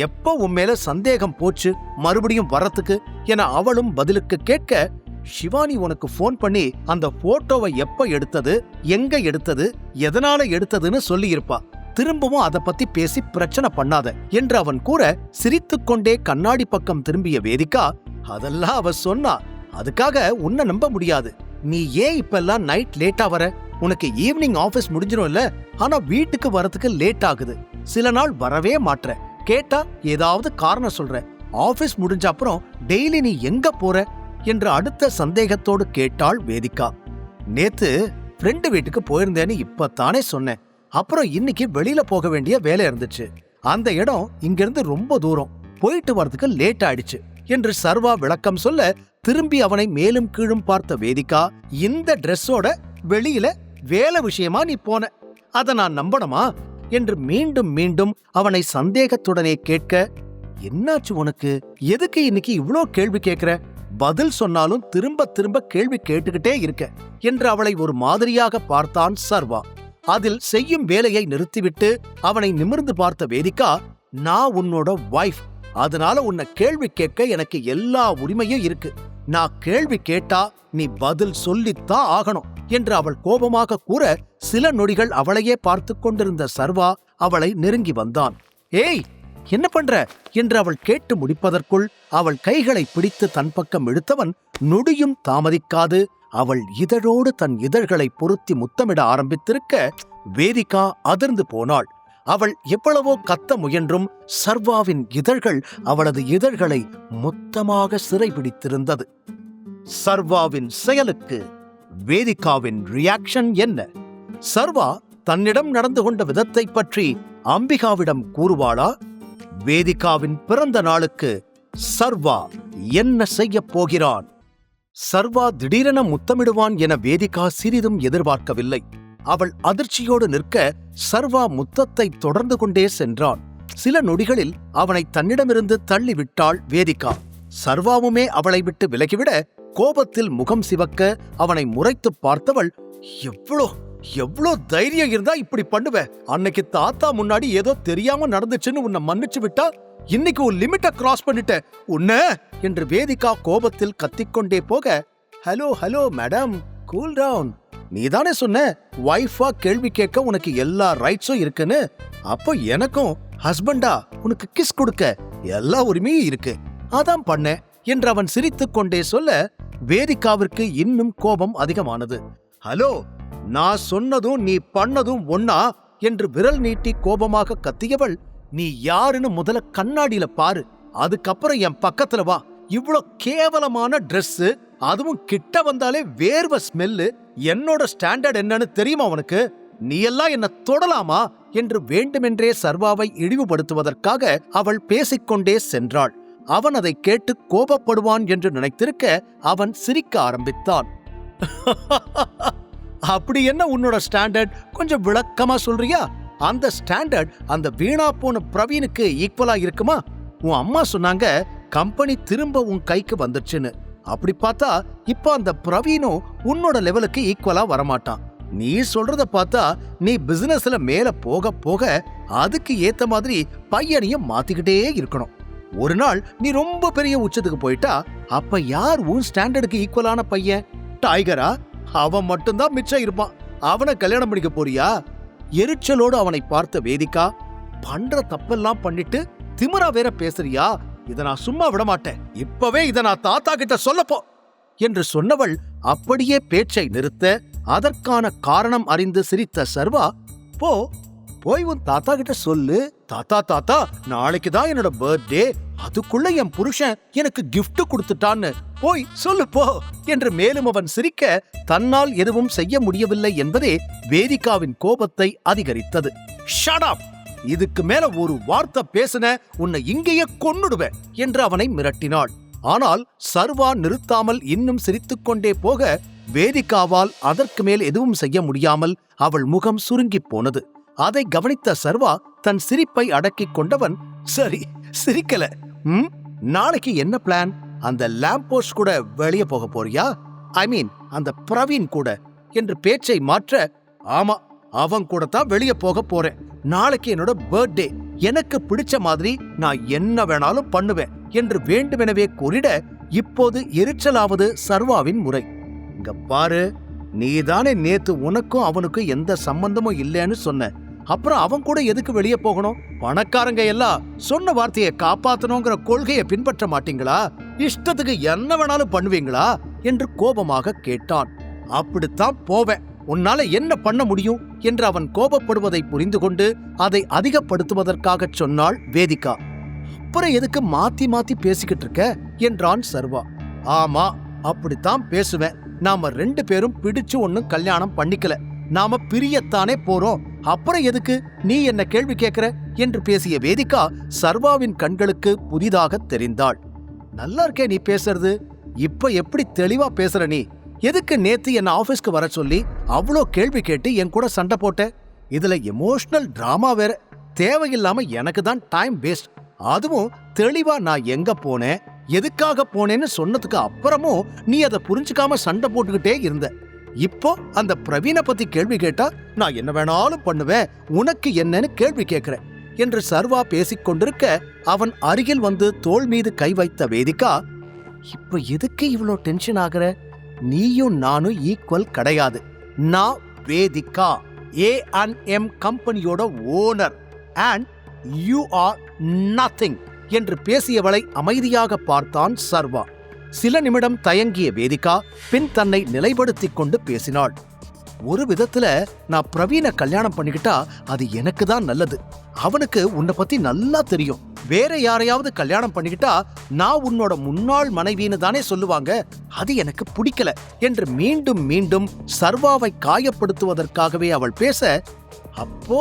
எப்ப உன் மேல சந்தேகம் போச்சு மறுபடியும் வரத்துக்கு என அவளும் பதிலுக்கு கேட்க, ஷிவானி உனக்கு போன் பண்ணி அந்த போட்டோவை எப்ப எடுத்தது, எங்க எடுத்தது, எதனால எடுத்ததுன்னு சொல்லியிருப்பா. திரும்பவும் அதை பத்தி பேசி பிரச்சனை பண்ணாத என்று அவன் கூற, சிரித்துக்கொண்டே கண்ணாடி பக்கம் திரும்பிய வேதிகா, அதெல்லாம் அவ சொன்னா, அதுக்காக உன்னை நம்ப முடியாது. நீ ஏன் இப்பெல்லாம் நைட் லேட்டா வர? உனக்கு ஈவினிங் ஆபீஸ் முடிஞ்சிடும் இல்ல, ஆனா வீட்டுக்கு வரதுக்கு லேட் ஆகுது. சில நாள் வரவே மாட்ற, கேட்டா ஏதாவது காரணம் சொல்ற. ஆபீஸ் முடிஞ்ச அப்புறம் டெய்லி நீ எங்க போற என்று அடுத்த சந்தேகத்தோடு கேட்டாள் வேதிகா. நேத்து ஃப்ரெண்டு வீட்டுக்கு போயிருந்தேன்னு இப்பத்தானே சொன்னேன். அப்புறம் இன்னைக்கு வெளியில போக வேண்டிய வேலை இருந்துச்சு. அந்த இடம் இங்கிருந்து ரொம்ப தூரம், போயிட்டு வரதுக்கு லேட் ஆயிடுச்சு என்று சர்வா விளக்கம் சொல்ல, திரும்பி அவனை மேலும் கீழும் பார்த்த வேதிகா, இந்த டிரெஸ்ஸோட வெளியில வேலை விஷயமா நீ போன, அத நான் நம்பணுமா என்று மீண்டும் மீண்டும் அவனை சந்தேகத்துடனே கேட்க, என்னாச்சு உனக்கு? எதுக்கு இன்னைக்கு இவ்ளோ கேள்வி கேட்கிற? பதில் சொன்னாலும் திரும்ப திரும்ப கேள்வி கேட்டுக்கிட்டே இருக்க என்று அவளை ஒரு மாதிரியாக பார்த்தான் சர்வா. அதில் செய்யும் வேலையை நிறுத்திவிட்டு அவனை நிமிர்ந்து பார்த்த வேதிகா, நான் உன்னோட வைஃப், அதனால உன்னை கேள்வி கேட்க எனக்கு எல்லா உரிமையும் இருக்கு. நான் கேள்வி கேட்டா நீ பதில் சொல்லித்தான் ஆகணும் என்று அவள் கோபமாக கூற, சில நொடிகள் அவளையே பார்த்து கொண்டிருந்த சர்வா அவளை நெருங்கி வந்தான். ஏய், என்ன பண்ற என்று அவள் கேட்டு முடிப்பதற்குள் அவள் கைகளை பிடித்து தன் பக்கம் இழுத்தவன் நொடியும் தாமதிக்காது அவள் இதழோடு தன் இதழ்களை பொருத்தி முத்தமிட ஆரம்பித்திருக்க, வேதிகா அதிர்ந்து போனாள். அவள் எவ்வளவோ கத்த முயன்றும் சர்வாவின் இதழ்கள் அவளது இதழ்களை மொத்தமாக சிறைபிடித்திருந்தது. சர்வாவின் செயலுக்கு வேதிகாவின் ரியாக்ஷன் என்ன? சர்வா தன்னிடம் நடந்து கொண்ட விதத்தை பற்றி அம்பிகாவிடம் கூறுவாளா? வேதிகாவின் பிறந்த நாளுக்கு சர்வா என்ன செய்ய போகிறான்? சர்வா திடீரென முத்தமிடுவான் என வேதிகா சிறிதும் எதிர்பார்க்கவில்லை. அவள் அதிர்ச்சியோடு நிற்க, சர்வா முத்தத்தை தொடர்ந்து கொண்டே சென்றான். சில நொடிகளில் அவனை தன்னிடமிருந்து தள்ளிவிட்டாள் வேதிகா. சர்வாவுமே அவளை விட்டு விலகிவிட, கோபத்தில் முகம் சிவக்க அவனை முறைத்து பார்த்தவள், எவ்வளோ தைரியம் இருந்தா இப்படி பண்ணுவ? அன்னைக்கு தாத்தா முன்னாடி ஏதோ தெரியாம நடந்துச்சுன்னு உன்னை மன்னிச்சு விட்டா, இன்னைக்கு ஒரு லிமிட்ட கிராஸ் பண்ணிட்ட உன்ன என்று வேதிகா கோபத்தில் கத்திக்கொண்டே போக, ஹலோ மேடம், கூல் டவுன். நீதானே சொன்ன வைஃபா கேள்வி கேட்க உனக்கு எல்லா ரைட்ஸும் இருக்குன்னு. அப்போ எனக்கும் ஹஸ்பண்டா உனக்கு கிஸ் கொடுக்க எல்லா உரிமையும் இருக்கு, அதான் பண்ண என்று அவன் சிரித்துக் கொண்டே சொல்ல, வேதிகாவிற்கு இன்னும் கோபம் அதிகமானது. ஹலோ, நான் சொன்னதும் நீ பண்ணதும் ஒன்னா என்று விரல் நீட்டி கோபமாக கத்தியவள், நீ யாருன்னு முதல்ல கண்ணாடியில பாரு, அதுக்கப்புறம் என் பக்கத்துல வா. இவ்ளோ கேவலமான டிரெஸ், அதுவும் கிட்ட வந்தாலே வேர்வ ஸ்மெல்லு, என்னோட ஸ்டாண்டர்ட் என்னன்னு தெரியுமா உனக்கு? நீ எல்லாம் என்ன தொடலாமா என்று வேண்டுமென்றே சர்வாவை இழிவுபடுத்துவதற்காக அவள் பேசிக்கொண்டே சென்றாள். அவன் அதை கேட்டு கோபப்படுவான் என்று நினைத்திருக்க அவன் சிரிக்க ஆரம்பித்தான். அப்படி என்ன உன்னோட ஸ்டாண்டர்ட்? கொஞ்சம் விளக்கமா சொல்றியா? அந்த ஸ்டாண்டர்ட் அந்த வீணா போன பிரவீனுக்கு ஈக்குவலா இருக்குமா? உன் அம்மா சொன்னாங்க கம்பெனி திரும்ப உன் கைக்கு வந்துருச்சுன்னு. அப்படி பார்த்தா இப்ப அந்த பிரவீனும் உன்னோட லெவலுக்கு ஈக்குவலா வரமாட்டான். நீ சொல்றத பார்த்தா நீ பிசினஸ்ல மேல போக போக அதுக்கு ஏத்த மாதிரி பையனையும் மாத்திக்கிட்டே இருக்கணும். ஒரு நாள் நீ ரொம்ப பெரிய உச்சத்துக்கு போயிட்டா, அப்ப யார் உன் ஸ்டாண்டர்டுக்கு ஈக்குவலான பையன்? டைகரா? அவன் மட்டும்தான் மிச்சம் இருப்பான். அவனை கல்யாணம் பண்ணிக்க போறியா? எரிச்சலோடு அவனை பார்த்த வேதிகா, பண்ற தப்பெல்லாம் பண்ணிட்டு திமிரா வேற பேசுறியா? இத நான் சும்மா விட மாட்டேன். இப்பவே இத நான் தாத்தா கிட்ட சொல்லப்போ என்று சொன்னவள் அப்படியே பேச்சை நிறுத்த, அதற்கான காரணம் அறிந்து சிரித்த சர்வா, போய் உன் தாத்தா கிட்ட சொல்லு. தாத்தா, நாளைக்கு தான் என்னோட பர்த்டே, அதுக்குள்ள என் புருஷன் எனக்கு கிஃப்ட் கொடுத்துட்டான்னு போய் சொல்லு போ என்று மேலும் அவன் சிரிக்க, தன்னால் எதுவும் செய்ய முடியவில்லை என்பதே வேதிகாவின் கோபத்தை அதிகரித்தது. Shut up! இதுக்கு மேல ஒரு வார்த்தை பேசின உன்னை இங்கேயே கொன்னுடுவேன் என்று அவனை மிரட்டினாள். ஆனால் சர்வா நிறுத்தாமல் இன்னும் சிரித்துக்கொண்டே போக, வேதிகாவால் அதற்கு மேல் எதுவும் செய்ய முடியாமல் அவள் முகம் சுருங்கி போனது. அதை கவனித்த சர்வா தன் சிரிப்பை அடக்கிக் கொண்டவன், சரி சிரிக்கல. நாளைக்கு என்ன பிளான்? அந்த லேம்ப் போஸ்ட் கூட வெளியே போக போறியா? ஐ மீன் அந்த பிரவீன் கூட என்று பேச்சை மாற்ற, ஆமா அவன் கூட தான் வெளியே போக போறேன். நாளைக்கு என்னோட பர்த்டே, எனக்கு பிடிச்ச மாதிரி நான் என்ன வேணாலும் பண்ணுவேன் என்று வேண்டுமெனவே கூறிட இப்போது எரிச்சலாவது சர்வாவின் முறை. இங்க பாரு, நீதானே நேத்து உனக்கும் அவனுக்கும் எந்த சம்பந்தமும் இல்லைன்னு சொன்ன. அப்புறம் அவன் கூட எதுக்கு வெளியே போகணும்? பணக்காரங்க எல்லாம் சொன்ன வார்த்தையை காப்பாத்தணுங்கிற கொள்கையை பின்பற்ற மாட்டீங்களா? இஷ்டத்துக்கு என்ன வேணாலும் பண்ணுவீங்களா என்று கோபமாக கேட்டான். அப்படித்தான் போவேன், உன்னால என்ன பண்ண முடியும் என்று அவன் கோபப்படுவதை புரிந்து கொண்டு அதை அதிகப்படுத்துவதற்காக சொன்னாள் வேதிகா. அப்புறம் எதுக்கு மாத்தி மாத்தி பேசிக்கிட்டு இருக்க என்றான் சர்வா. ஆமா, அப்படித்தான் பேசுவேன். நாம 2 பேரும் பிடிச்சு ஒன்னும் கல்யாணம் பண்ணிக்கல, நாம பிரியத்தானே போறோம். அப்புறம் எதுக்கு நீ என்ன கேள்வி கேட்கிற என்று பேசிய வேதிகா சர்வாவின் கண்களுக்கு புதிதாக தெரிந்தாள். நல்லா இருக்கே நீ பேசுறது, இப்ப எப்படி தெளிவா பேசுற நீ? எதுக்கு நேத்து என்ன ஆபீஸ்க்கு வர சொல்லி அவ்வளோ கேள்வி கேட்டு என் கூட சண்டை போட்ட? இதுல எமோஷனல் டிராமா வேற. தேவையில்லாம எனக்கு தான் டைம் வேஸ்ட். அதுவும் தெளிவா நான் எங்க போனேன், எதுக்காக போனேன்னு சொன்னதுக்கு அப்புறமும் நீ அதை புரிஞ்சுக்காம சண்டை போட்டுக்கிட்டே இருந்த. இப்போ அந்த பிரவீனை பத்தி கேள்வி கேட்டா நான் என்ன வேணாலும் பண்ணுவேன், உனக்கு என்னன்னு கேள்வி கேட்கிறேன் என்று சர்வா பேசிக் கொண்டிருக்க அவன் அருகில் வந்து தோள் மீது கை வைத்த வேதிகா, இப்ப எதுக்கு இவ்வளோ டென்ஷன் ஆகுற? நீயும் நானும் ஈக்குவல் கிடையாது. நான் வேதிகா A&M கம்பெனியோட owner and you are nothing என்று பேசியவளை அமைதியாக பார்த்தான் சர்வா. சில நிமிடம் தயங்கிய வேதிகா பின் தன்னை நிலைப்படுத்திக் கொண்டு பேசினாள். ஒரு விதத்துல நான் பிரவீனை கல்யாணம் பண்ணிக்கிட்டா அது எனக்கு தான் நல்லது. அவனுக்கு உன்னை பத்தி நல்லா தெரியும். வேற யாரையாவது கல்யாணம் பண்ணிக்கிட்டா நான் உன்னோட முன்னாள் மனைவின்னு தானே சொல்லுவாங்க. அது எனக்கு பிடிக்கல என்று மீண்டும் மீண்டும் சர்வாவை காயப்படுத்துவதற்காகவே அவள் பேச, அப்போ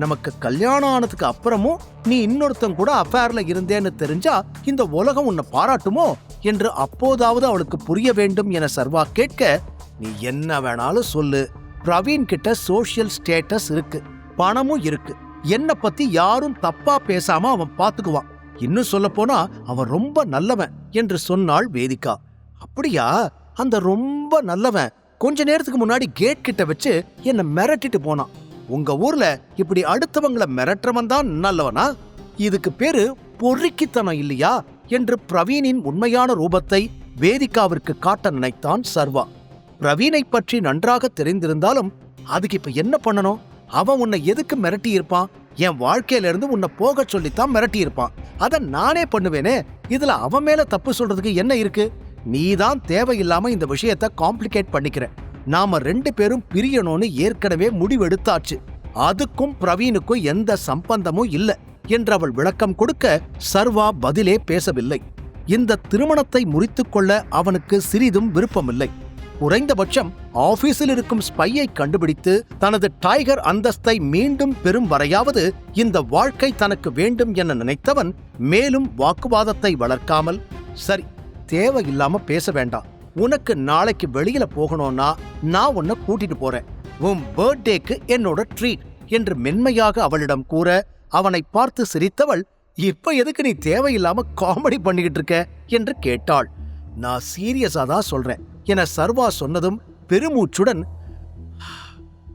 நமக்கு கல்யாணம் ஆனதுக்கு அப்புறமும் நீ இன்னொருத்தன் கூட அஃபேர்ல இருந்தேன்னு தெரிஞ்சா இந்த உலகம் உன்னை பாராட்டுமோ என்று அப்போதாவது அவளுக்கு புரிய வேண்டும் என சர்வா கேட்க, நீ என்ன வேணாலும் சொல்லு, பிரவீன் கிட்ட சோஷியல் ஸ்டேட்டஸ் இருக்கு, பணமும் இருக்கு, என்ன பத்தி யாரும் தப்பா பேசாம அவன் பாத்துக்குவான். இன்னும் சொல்ல போனா அவன் ரொம்ப நல்லவன் என்று சொன்னாள் வேதிகா. அப்படியா? அந்த ரொம்ப நல்லவன் கொஞ்ச நேரத்துக்கு முன்னாடி கேட் கிட்ட வச்சு என்ன மிரட்டிட்டு போனான். உங்க ஊர்ல இப்படி அடுத்தவங்களை மிரட்டுறவன் தான் நல்லவனா? இதுக்கு பேரு பொறுக்கித்தனம் இல்லையா என்று பிரவீனின் உண்மையான ரூபத்தை வேதிகாவிற்கு காட்ட நினைத்தான் சர்வா. பிரவீனை பற்றி நன்றாக தெரிந்திருந்தாலும் அதுக்கு இப்ப என்ன பண்ணணும்? அவன் உன்னை எதுக்கு மிரட்டி இருப்பான்? என் வாழ்க்கையில இருந்து உன்னை போக சொல்லித்தான் மிரட்டி இருப்பான். அத நானே பண்ணுவேனே, இதுல அவன் மேல தப்பு சொல்றதுக்கு என்ன இருக்கு? நீதான் தேவையில்லாம இந்த விஷயத்த காம்ப்ளிகேட் பண்ணிக்கிற. நாம 2 பேரும் பிரியணும்னு ஏற்கனவே முடிவெடுத்தாச்சு. அதுக்கும் பிரவீனுக்கும் எந்த சம்பந்தமும் இல்ல என்று அவள் விளக்கம் கொடுக்க சர்வா பதிலே பேசவில்லை. இந்த திருமணத்தை முறித்துக்கொள்ள அவனுக்கு சிறிதும் விருப்பமில்லை. குறைந்தபட்சம் ஆபீஸில் இருக்கும் ஸ்பையை கண்டுபிடித்து தனது டைகர் அந்தஸ்தை மீண்டும் பெறும் வரையாவது இந்த வாழ்க்கை தனக்கு வேண்டும் என நினைத்தவன் மேலும் வாக்குவாதத்தை வளர்க்காமல், சரி தேவையில்லாம பேச வேண்டாம், உனக்கு நாளைக்கு வெளியில போகணும்னா நான் உன்னை கூட்டிட்டு போறேன், உன் பர்த்டேக்கு என்னோட ட்ரீட் என்று மென்மையாக அவளிடம் கூற அவனை பார்த்து சிரித்தவள், இப்ப எதுக்கு நீ தேவையில்லாம காமெடி பண்ணிக்கிட்டு இருக்க என்று கேட்டாள். நான் சீரியஸா தான் சொல்றேன் என சர்வா சொன்னதும் பெருமூச்சுடன்,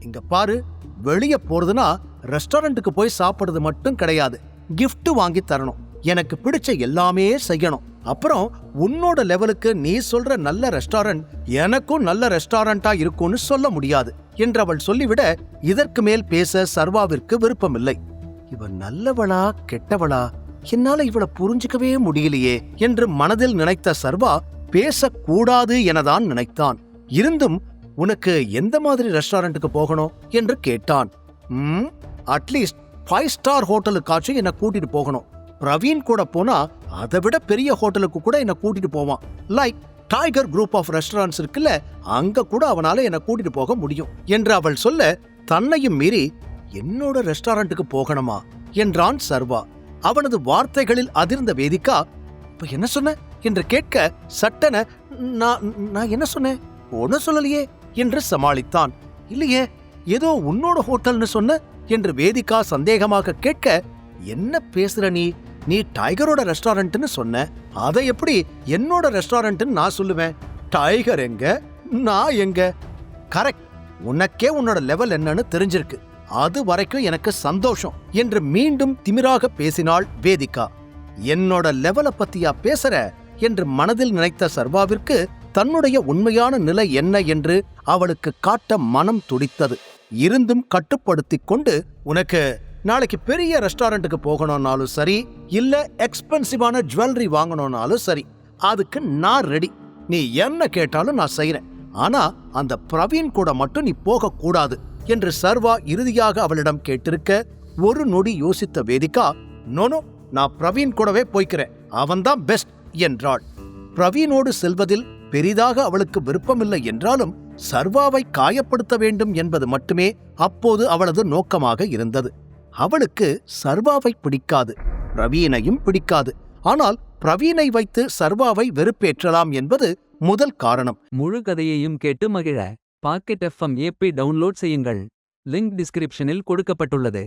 இங்க பாரு, வெளிய போறதுனா ரெஸ்டாரண்ட்டுக்கு போய் சாப்பிடுறது மட்டும் கிடையாது, கிஃப்ட் வாங்கி தரணும், எனக்கு பிடிச்ச எல்லாமே செய்யணும், அப்புறம் உன்னோட லெவலுக்கு நீ சொல்ற நல்ல ரெஸ்டாரண்ட் எனக்கும் நல்ல ரெஸ்டாரண்டா இருக்கும்னு சொல்ல முடியாது என்று அவள் சொல்லிவிட இதற்கு மேல் பேச சர்வாவிற்கு விருப்பமில்லை. இவன் நல்லவளா கெட்டவளா, என்னால இவளை புரிஞ்சுக்கவே முடியலையே என்று மனதில் நினைத்த சர்வா பேசக்கூடாது எனதான் நினைத்தான். இருந்தும் உனக்கு எந்த மாதிரி ரெஸ்டாரண்ட்டுக்கு போகணும் என்று கேட்டான். அட்லீஸ்ட் 5 ஸ்டார் ஹோட்டலுக்காச்சும் என்ன கூட்டிட்டு போகணும். பிரவீன் கூட போனா அதை விட பெரிய ஹோட்டலுக்கு கூட என்ன கூட்டிட்டு போவான். Like tiger group of restaurants இருக்குல்ல, அங்க கூட அவனால என்ன கூட்டிட்டு போக முடியும் என்று அவள் சொல்ல, தன்னையும் மீறி என்னோட ரெஸ்டாரண்ட்டுக்கு போகணுமா என்றான் சர்வா. அவனது வார்த்தைகளில் அதிர்ந்த வேதிகா, இப்ப என்ன சொன்ன என்று கேட்க சட்டென, நான் என்ன சொன்னேன், ஒன்னும் சொல்லலையே என்று சமாளித்தான். இல்லையே, ஏதோ உன்னோட ஹோட்டல்னு சொன்ன என்று வேதிகா சந்தேகமாக கேட்க, என்ன பேசுற நீ டைகரோட ரெஸ்டாரண்ட்னு சொன்ன, அதை எப்படி என்னோட ரெஸ்டாரண்ட்னு நான் சொல்லுவேன்? டைகர் எங்க, நான் எங்க? கரெக்ட், உனக்கே உன்னோட லெவல் என்னன்னு தெரிஞ்சிருக்கு. அது வரைக்கும் எனக்கு சந்தோஷம் என்று மீண்டும் திமிராக பேசினாள் வேதிகா. என்னோட லெவலை பத்தியா பேசுற என்று மனதில் நினைத்த சர்வாவிற்கு தன்னுடைய உண்மையான நிலை என்ன என்று அவளுக்கு காட்ட மனம் துடித்தது. இருந்தும் கட்டுப்படுத்திக் கொண்டு, உனக்கு நாளைக்கு பெரிய ரெஸ்டாரண்ட்டுக்கு போகணும்னாலும் சரி, இல்ல எக்ஸ்பென்சிவான ஜுவல்லரி வாங்கணும்னாலும் சரி, அதுக்கு நான் ரெடி. நீ என்ன கேட்டாலும் நான் செய்யறேன். ஆனா அந்த பிரவீன் கூட மட்டும் நீ போக கூடாது என்று சர்வா இறுதியாக அவளிடம் கேட்டிருக்க, ஒரு நொடி யோசித்த வேதிகா, நோனோ, நான் பிரவீன் கூடவே போய்க்கிறேன், அவன்தான் பெஸ்ட் என்றாள். பிரவீனோடு செல்வதில் பெரிதாக அவளுக்கு விருப்பமில்லை என்றாலும் சர்வாவை காயப்படுத்த வேண்டும் என்பது மட்டுமே அப்போது அவளது நோக்கமாக இருந்தது. அவளுக்கு சர்வாவை பிடிக்காது, பிரவீனையும் பிடிக்காது. ஆனால் பிரவீனை வைத்து சர்வாவை வெறுப்பேற்றலாம் என்பது முதல் காரணம். முழு கதையையும் கேட்டு மகிழ பாக்கெட் FM ஆப்பை டவுன்லோட் செய்யுங்கள். லிங்க் டிஸ்கிரிப்ஷனில் கொடுக்கப்பட்டுள்ளது.